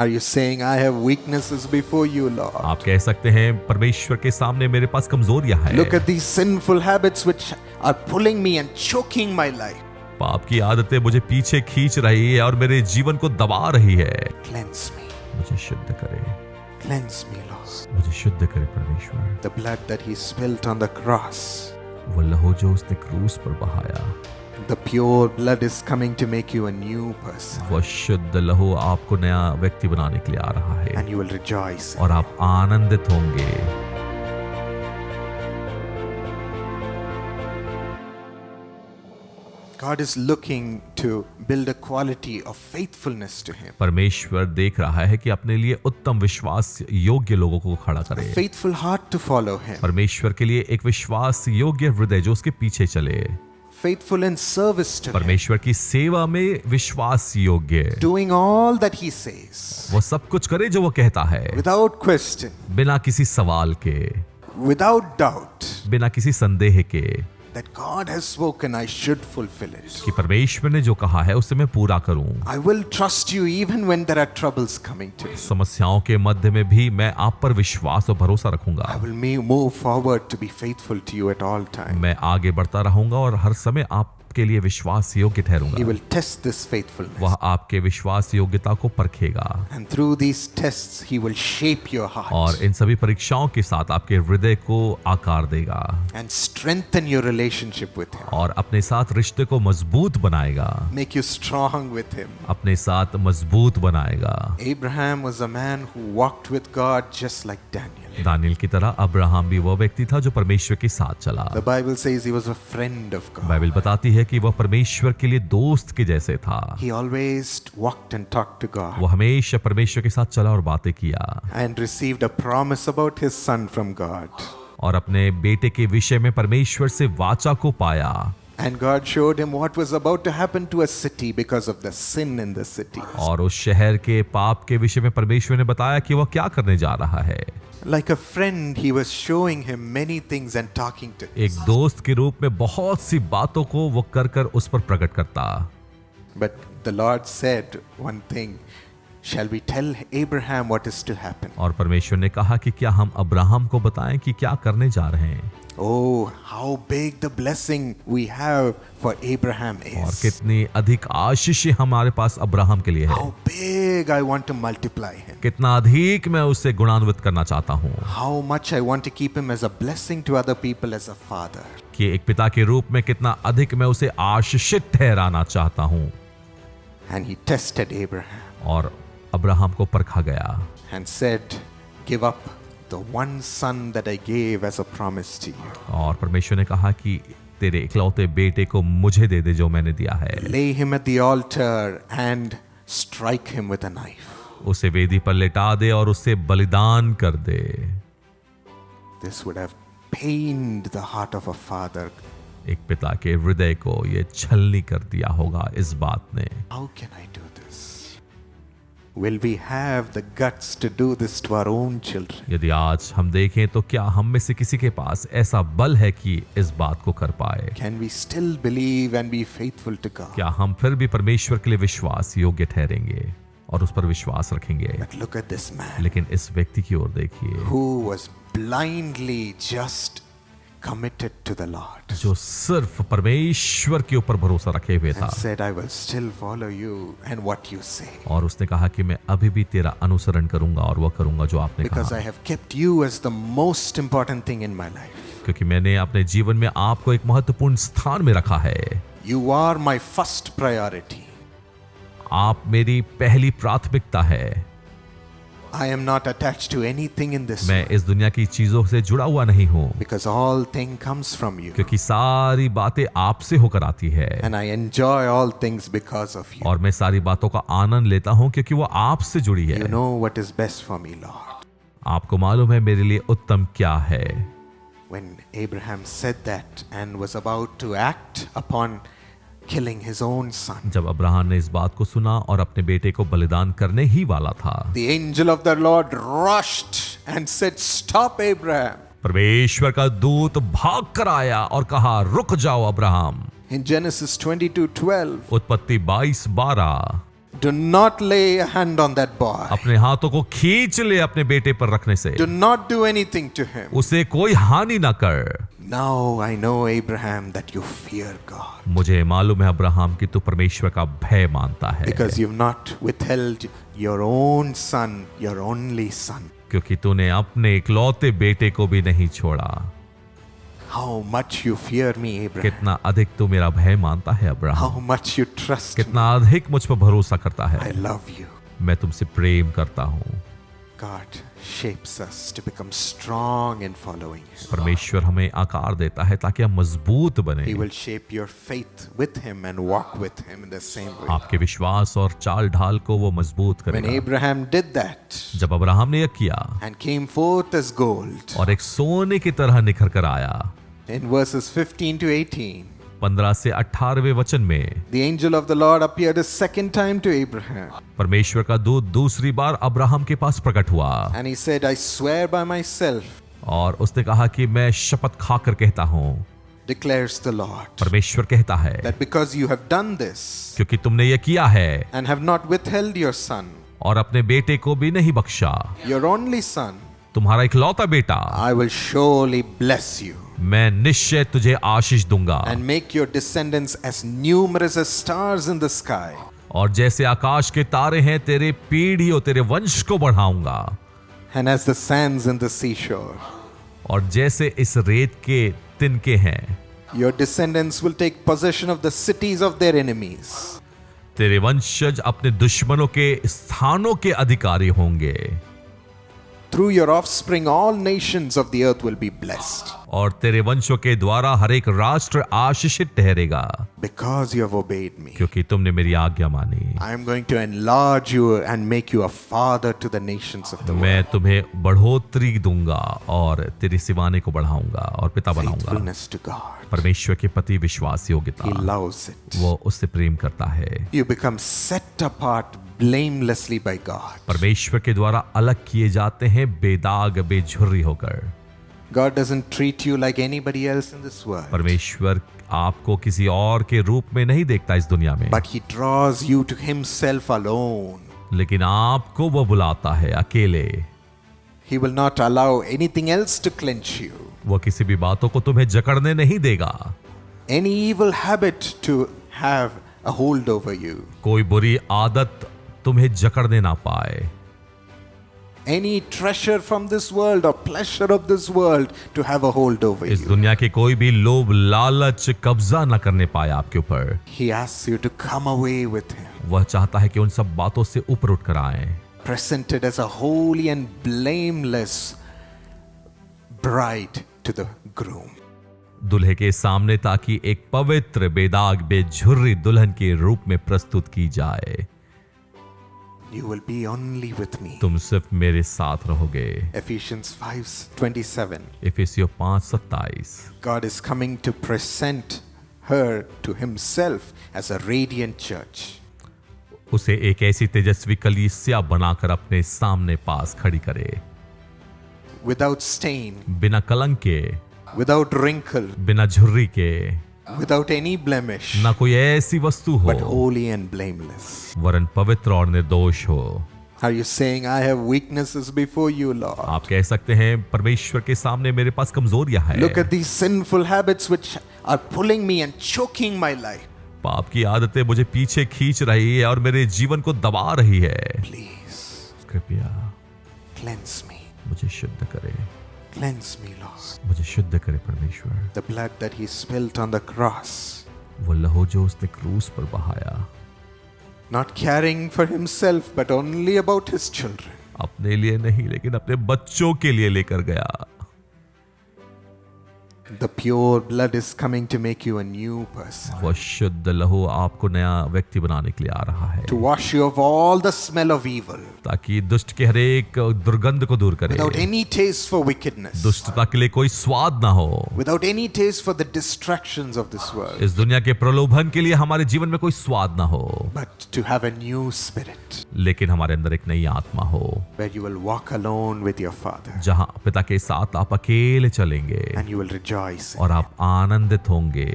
Are you saying, I have weaknesses before you, Lord? आप कह सकते हैं परमेश्वर के सामने मेरे पास कमजोरियां हैं। Look at these sinful habits which are pulling me and choking my life. पाप की आदतें मुझे पीछे खींच रही है और मेरे जीवन को दबा रही है। Cleanse me. मुझे शुद्ध करे, Cleanse me, Lord. मुझे शुद्ध करे परमेश्वर। The blood that He spilt on the cross, वो लहू जो उसने क्रूस पर बहाया, the pure blood is coming to make you a new person. वो शुद्ध लहू आपको नया व्यक्ति बनाने के लिए आ रहा है And you will rejoice. और आप आनंदित होंगे। God is looking to build a quality of faithfulness to Him. परमेश्वर देख रहा है कि अपने लिए उत्तम विश्वास योग्य लोगों को खड़ा A करे। faithful heart to follow Him. परमेश्वर के लिए एक विश्वास योग्य हृदय जो उसके पीछे चले। Faithful in service to Him. परमेश्वर की सेवा में विश्वास योग्य, Doing all that He says. वो सब कुछ करे जो वो कहता है, Without question. बिना किसी सवाल के, Without doubt. बिना किसी संदेह के, That God has spoken, I should fulfill it. कि परमेश्वर ने जो कहा है उसे मैं पूरा करूं। I will trust you even when there are troubles coming to me. समस्याओं के मध्य में भी मैं आप पर विश्वास और भरोसा रखूंगा। I will move forward to be faithful to you at all times. मैं आगे बढ़ता रहूंगा और हर समय आपके लिए विश्वास योग्य He ठहरूंगा। will test this faithfulness. वह आपके विश्वास योग्यता को परखेगा And through these tests, He will shape your heart और इन सभी परीक्षाओं के साथ आपके हृदय को आकार देगा and strengthen your relationship with Him. और अपने साथ रिश्ते को मजबूत बनाएगा, Make you strong with Him. अपने साथ मजबूत बनाएगा। Abraham was a man who walked with God just like Daniel. Daniel की तरह अब्राहम भी वह व्यक्ति था जो परमेश्वर के साथ चला। The Bible says he was a friend of God. Bible बताती है कि वह परमेश्वर के लिए दोस्त के जैसे था। He always walked and talked to God वो हमेशा परमेश्वर के साथ चला और बातें किया and received a promise about his son from God. और अपने बेटे के विषय में परमेश्वर से वाचा को पाया। And God showed him what was about to happen to a city because of the sin in the city. और उस शहर के पाप के विषय में परमेश्वर ने बताया कि वह क्या करने जा रहा है। Like a friend, he was showing him many things and talking to him. एक दोस्त के रूप में बहुत सी बातों को वो कर कर उस पर प्रकट करता। But the Lord said one thing, shall we tell Abraham what is to happen? और परमेश्वर ने कहा कि क्या हम अब्राहम को बताएं कि क्या करने जा रहे हैं। Oh, how big the blessing we have for Abraham और is. कितनी अधिक आशीष हमारे पास अब्राहम के लिए है। How big I want to multiply him. कितना अधिक मैं उसे गुणान्वित करना चाहता हूँ How much I want to keep him as a blessing to other people as a father. कि एक पिता के रूप में कितना अधिक मैं उसे आशीषित ठहराना चाहता हूँ। And he tested Abraham और अब्राहम को परखा गया and said, give up the one son that I gave as a promise to you. और परमेश्वर ने कहा कि तेरे इकलौते बेटे को मुझे दे दे जो मैंने दिया है। Lay him at the altar and strike him with a knife. उसे वेदी पर लेटा दे और उससे बलिदान कर दे। This would have pained the heart of a father. एक पिता के हृदय को ये छलनी कर दिया होगा इस बात ने। How can I do this? Will we have the guts to do this to our own children? यदि आज हम देखें तो क्या हम में से किसी के पास ऐसा बल है कि इस बात को कर पाए? Can we still believe and be faithful to God? क्या हम फिर भी परमेश्वर के लिए विश्वास योग्य ठहरेंगे और उस पर विश्वास रखेंगे? But look at this man लेकिन इस व्यक्ति की ओर देखिए who was blindly just committed to the Lord जो सिर्फ परमेश्वर के ऊपर भरोसा रखे हुए था and said, I will still follow you and what you say और उसने कहा कि मैं अभी भी तेरा अनुसरण करूंगा और वह करूंगा जो आपने because कहा, I have kept you as the most important thing in my life. क्योंकि मैंने अपने जीवन में आपको एक महत्वपूर्ण स्थान में रखा है। You are my first priority. आप मेरी पहली प्राथमिकता है। I am not attached to anything in this मैं world इस दुनिया की चीजों से जुड़ा हुआ नहीं हूँ because all thing comes from you क्योंकि सारी बातें आपसे होकर आती है and I enjoy all things because of you. और मैं सारी बातों का आनंद लेता हूँ क्योंकि वो आपसे जुड़ी है। You know what is best for me, Lord. आपको मालूम है मेरे लिए उत्तम क्या है। When Abraham said that and was about to act upon killing his own son, जब अब्राहम ने इस बात को सुना और अपने बेटे को बलिदान करने ही वाला था, the angel of the Lord rushed and said, Stop, Abraham. परमेश्वर का दूत भाग कर आया और कहा, रुक जाओ अब्राहम। In Genesis 22:12, उत्पत्ति 22:12, Do not lay a hand on that boy. अपने हाथों को खींच ले अपने बेटे पर रखने से, Do not do anything to him. उसे कोई हानि ना कर। Now I know, Abraham, that you fear God. मुझे मालूम है अब्राहम कि तू परमेश्वर का भय मानता है, Because you've not withheld your own son, your only son. क्योंकि तूने अपने इकलौते बेटे को भी नहीं छोड़ा। How much you fear me, Abraham. कितना अधिक तू मेरा भय मानता है Abraham, How much you trust me. कितना अधिक मुझ पर भरोसा करता I है। love you. मैं तुमसे प्रेम करता हूँ। God shapes us to become strong in following him. परमेश्वर हमें आकार देता है ताकि हम मजबूत बने। He will shape your faith with him and walk with him in the same way. आपके विश्वास और चाल ढाल को वो मजबूत When करेगा। Abraham did that जब अब्राहम ने यह किया and came forth as gold, और एक सोने की तरह निखर कर आया, in verses 15 to 18, 15 से 18वें वचन में the angel of the Lord appeared a second time to Abraham. परमेश्वर का दूत दूसरी बार अब्राहम के पास प्रकट हुआ And he said, I swear by myself, और उसने कहा कि मैं शपथ खाकर कहता हूँ, declares the Lord, परमेश्वर कहता है, that because you have done this क्योंकि तुमने ये किया है and have not withheld your son, और अपने बेटे को भी नहीं बख्शा, your only son, तुम्हारा इकलौता बेटा, I will surely bless you मैं निश्चय तुझे आशीष दूंगा and make your descendants as numerous as stars in the sky, और जैसे आकाश के तारे हैं तेरे पीढ़ी और तेरे वंश को बढ़ाऊंगा, and as the sands in the seashore. और जैसे इस रेत के तिनके हैं Your descendants will take possession of the cities of their enemies. तेरे वंशज अपने दुश्मनों के स्थानों के अधिकारी होंगे, Through your offspring, all nations of the earth will be blessed. और तेरे वंशों के द्वारा हर एक राष्ट्र आशीषित ठहरेगा, Because you have obeyed me, क्योंकि तुमने मेरी आज्ञा मानी। I am going to enlarge you and make you a father to the nations of the world. मैं तुम्हें बढ़ोतरी दूंगा और तेरी सिवाने को बढ़ाऊंगा और पिता बनाऊंगा। Faithfulness to God. परमेश्वर के प्रति विश्वास He योग्यता, loves it. वो उससे प्रेम करता है। You become set apart blamelessly by God. परमेश्वर के द्वारा अलग किए जाते हैं बेदाग बेझुर्री होकर। God doesn't treat you like anybody else in this world, परमेश्वर आपको किसी और के रूप में नहीं देखता इस दुनिया में, but He draws you to Himself alone. लेकिन आपको वो बुलाता है अकेले। He will not allow anything else to clench you. वो किसी भी बातों को तुम्हें जकड़ने नहीं देगा, Any evil habit to have a hold over you. कोई बुरी आदत तुम्हें जकड़ने ना पाए, Any treasure from this world or pleasure of this world to have a hold over इस you. दुनिया के कोई भी लोभ लालच कब्जा ना करने पाए आपके ऊपर। He asks you to come away with Him, वह चाहता है कि उन सब बातों से ऊपर उठ कर आए, presented as a holy and blameless bride to the groom. दुल्हे के सामने, ताकि एक पवित्र बेदाग बेझुर्री दुल्हन के रूप में प्रस्तुत की जाए। You will be only with me. तुम सिर्फ मेरे साथ रहोगे। Ephesians 5:27. इफिसियों 5:27। God is coming to present her to Himself as a radiant church. उसे एक ऐसी तेजस्वी कलीसिया बनाकर अपने सामने पास खड़ी करे, Without stain, बिना कलंक के, without wrinkle, बिना झुर्री के, without any blemish, ना कोई ऐसी वस्तु हो, but holy and blameless. वरन पवित्र और निर्दोष हो। Are you saying, I have weaknesses before you, Lord? आप कह सकते हैं परमेश्वर के सामने मेरे पास कमजोरियां हैं, Look at these sinful habits which are pulling me and choking my life. पाप की आदतें मुझे पीछे खींच रही है और मेरे जीवन को दबा रही है। Please, कृपया cleanse me. मुझे शुद्ध करे, Cleanse me, Lord. मुझे शुद्ध करे परमेश्वर। The blood that He spilt on the cross, वो लहू जो उसने क्रूस पर बहाया, not carrying for Himself, but only about His children. अपने लिए नहीं लेकिन अपने बच्चों के लिए लेकर गया। The pure blood is coming to make you a new person, वो शुद्ध लहू आपको नया व्यक्ति बनाने के लिए आ रहा है, to wash you of all the smell of evil, ताकि दुष्ट के हरेक दुर्गंध को दूर करे, without any taste for wickedness, दुष्टता के लिए कोई स्वाद ना हो, without any taste for the distractions of this world, इस दुनिया के प्रलोभन के लिए हमारे जीवन में कोई स्वाद ना हो, but to have a new spirit लेकिन हमारे अंदर एक नई आत्मा हो, where you will walk alone with your Father जहां पिता के साथ आप अकेले चलेंगे and you will rejoice. और आप आनंदित होंगे।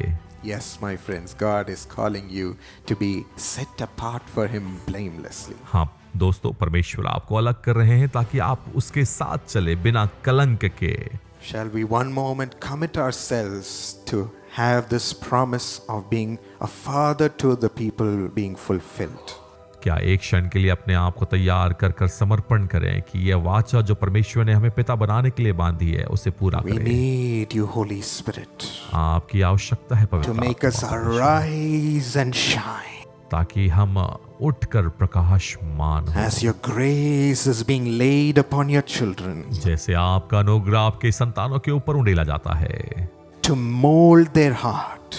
Yes, my friends, God is calling you to be set apart for Him blamelessly. हाँ दोस्तों, परमेश्वर आपको अलग कर रहे हैं ताकि आप उसके साथ चले बिना कलंक के। Shall we one moment commit ourselves to have this promise of being a father to the people being fulfilled? क्या एक क्षण के लिए अपने आप को तैयार कर कर समर्पण करें कि यह वाचा जो परमेश्वर ने हमें पिता बनाने के लिए बांधी है उसे पूरा We करें। need you, Holy Spirit, आपकी आवश्यकता है to पवित्र make us आत्मा, arise and shine ताकि हम उठकर प्रकाशमान हो। as your grace is being laid upon your children जैसे आपका अनुग्रह आपके संतानों के ऊपर उंडेला जाता है to mold their heart,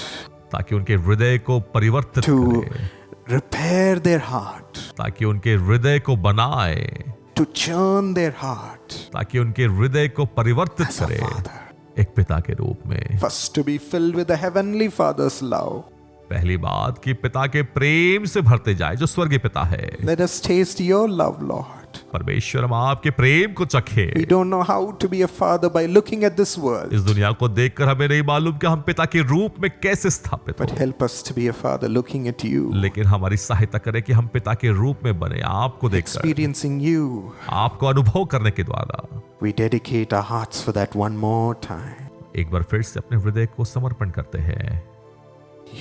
ताकि उनके हृदय को परिवर्तित to करे, repair their heart, ताकि उनके हृदय को बनाए, to churn their heart ताकि उनके हृदय को परिवर्तित as a करे father. एक पिता के रूप में। First, to be filled with the heavenly Father's love. पहली बात कि पिता के प्रेम से भरते जाए जो स्वर्गीय पिता है। Let us taste your love, Lord. परमेश्वर, हम आपके प्रेम को चखे। We don't know how to be a father by looking at this world, इस दुनिया को देखकर हमें नहीं मालूम कि हम पिता के रूप में कैसे स्थापित but हो, help us to be a father looking at you, लेकिन हमारी सहायता करें कि हम पिता के रूप में बने, आपको देखकर, experiencing you. आपको अनुभव करने के द्वारा। We dedicate our hearts for that one more time. एक बार फिर से अपने हृदय को समर्पण करते हैं।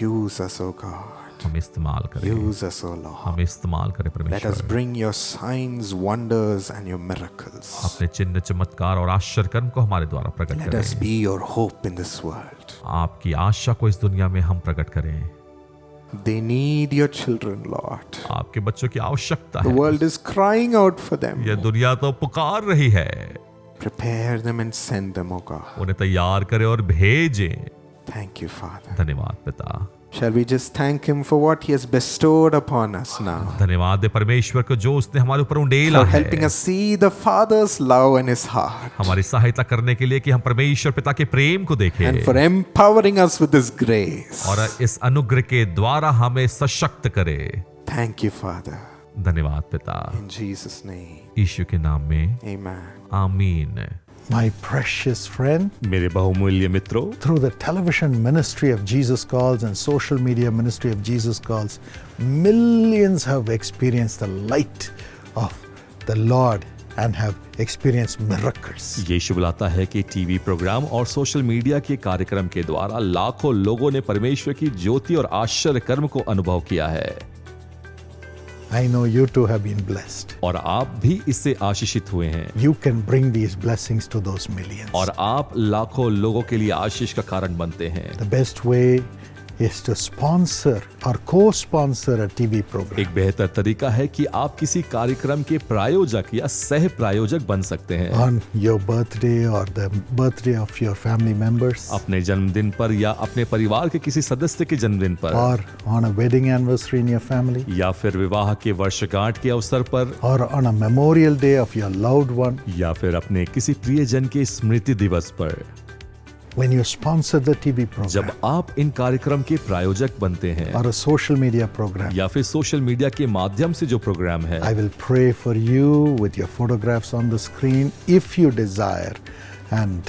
Use us, O God. हम इस्तेमाल करें, Use us, O Lord. हम इस्तेमाल करें Let us परमेश्वर। bring your signs, wonders, and your miracles. अपने चिन्ह, चमत्कार और आश्चर्य कर्म को हमारे द्वारा प्रकट Let us करें। be your hope in this world. आपकी आशा को इस दुनिया में हम प्रकट करें। They need your children, Lord. आपके बच्चों की आवश्यकता The है। world is crying out for them. यह दुनिया तो पुकार रही है। Prepare them and send them, O God. उन्हें तैयार करें और भेजें। Thank you, Father. धन्यवाद पिता। Shall we just thank Him for what He has bestowed upon us now? धन्यवाद दे परमेश्वर को जो उसने हमारे ऊपर उंडेला For है, helping us see the Father's love in His heart. हमारी सहायता करने के लिए कि हम परमेश्वर पिता के प्रेम को देखें And for empowering us with His grace. और इस अनुग्रह के द्वारा हमें सशक्त करे। Thank you, Father. धन्यवाद पिता। In Jesus' name. यीशु के नाम में Amen. आमीन। My precious friend, मेरे बहुमूल्य मित्रों, through the television ministry of Jesus Calls and social media ministry of Jesus Calls, millions have experienced the light of the Lord and have experienced miracles. यीशु बुलाता है कि टीवी प्रोग्राम और social media के कार्यक्रम के द्वारा लाखों लोगों ने परमेश्वर की ज्योति और आश्चर्य कर्म को अनुभव किया है। I know you too have been blessed. और आप भी इससे आशीषित हुए हैं You can bring these blessings to those millions. और आप लाखों लोगों के लिए आशीष का कारण बनते हैं। The best way is to sponsor or co-sponsor a TV program. एक बेहतर तरीका है कि आप किसी कार्यक्रम के प्रायोजक या सह प्रायोजक बन सकते हैं। On your birthday or the birthday of your family members, अपने जन्मदिन पर या अपने परिवार के किसी सदस्य के जन्मदिन पर, or on a wedding anniversary in your family, या फिर विवाह के वर्षगांठ के अवसर पर, or on a memorial day of your loved one. या फिर अपने किसी प्रियजन के स्मृति दिवस पर। When you sponsor the TV program जब आप इन कार्यक्रम के प्रायोजक बनते हैं or a social media program, या फिर सोशल मीडिया के माध्यम से जो प्रोग्राम है, I will pray for you with your photographs on the screen if you desire, and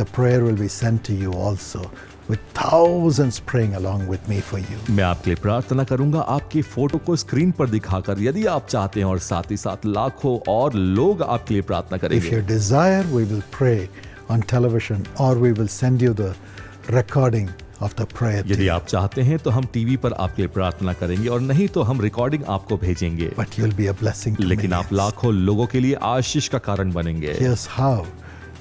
the prayer will be sent to you also with thousands praying along with me for you. मैं आपके लिए प्रार्थना करूंगा आपकी photo को screen पर दिखाकर, यदि आप चाहते हैं, और साथ ही साथ लाखों और लोग आपके लिए प्रार्थना If करेंगे। you desire, we will pray on television or we will send you the recording of the prayer to यदि you. आप चाहते हैं तो हम टीवी पर आपके लिए प्रार्थना करेंगे, और नहीं तो हम रिकॉर्डिंग आपको भेजेंगे। But you'll be a blessing to लेकिन आप millions. लाखों लोगों के लिए आशीष का कारण बनेंगे। Here's how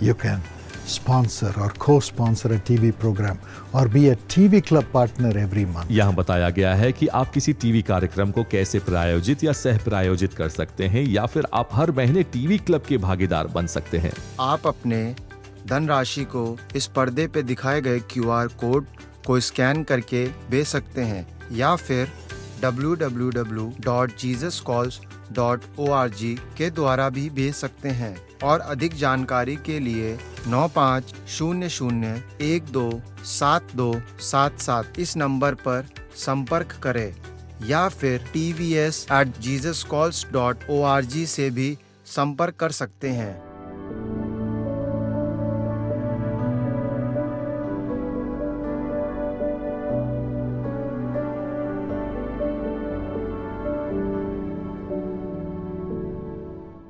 you can sponsor or co-sponsor a TV program or be a TV club partner every month. यहाँ बताया गया है कि आप किसी टीवी कार्यक्रम को कैसे प्रायोजित या सह प्रायोजित कर सकते हैं, या फिर आप हर महीने टीवी क्लब के भागीदार बन सकते हैं। आप अपने धनराशि को इस पर्दे पे दिखाए गए QR कोड को स्कैन करके भेज सकते हैं, या फिर www.jesuscalls.org के द्वारा भी भेज सकते हैं। और अधिक जानकारी के लिए 9500127277 इस नंबर पर संपर्क करें, या फिर tvs@jesuscalls.org से भी संपर्क कर सकते हैं।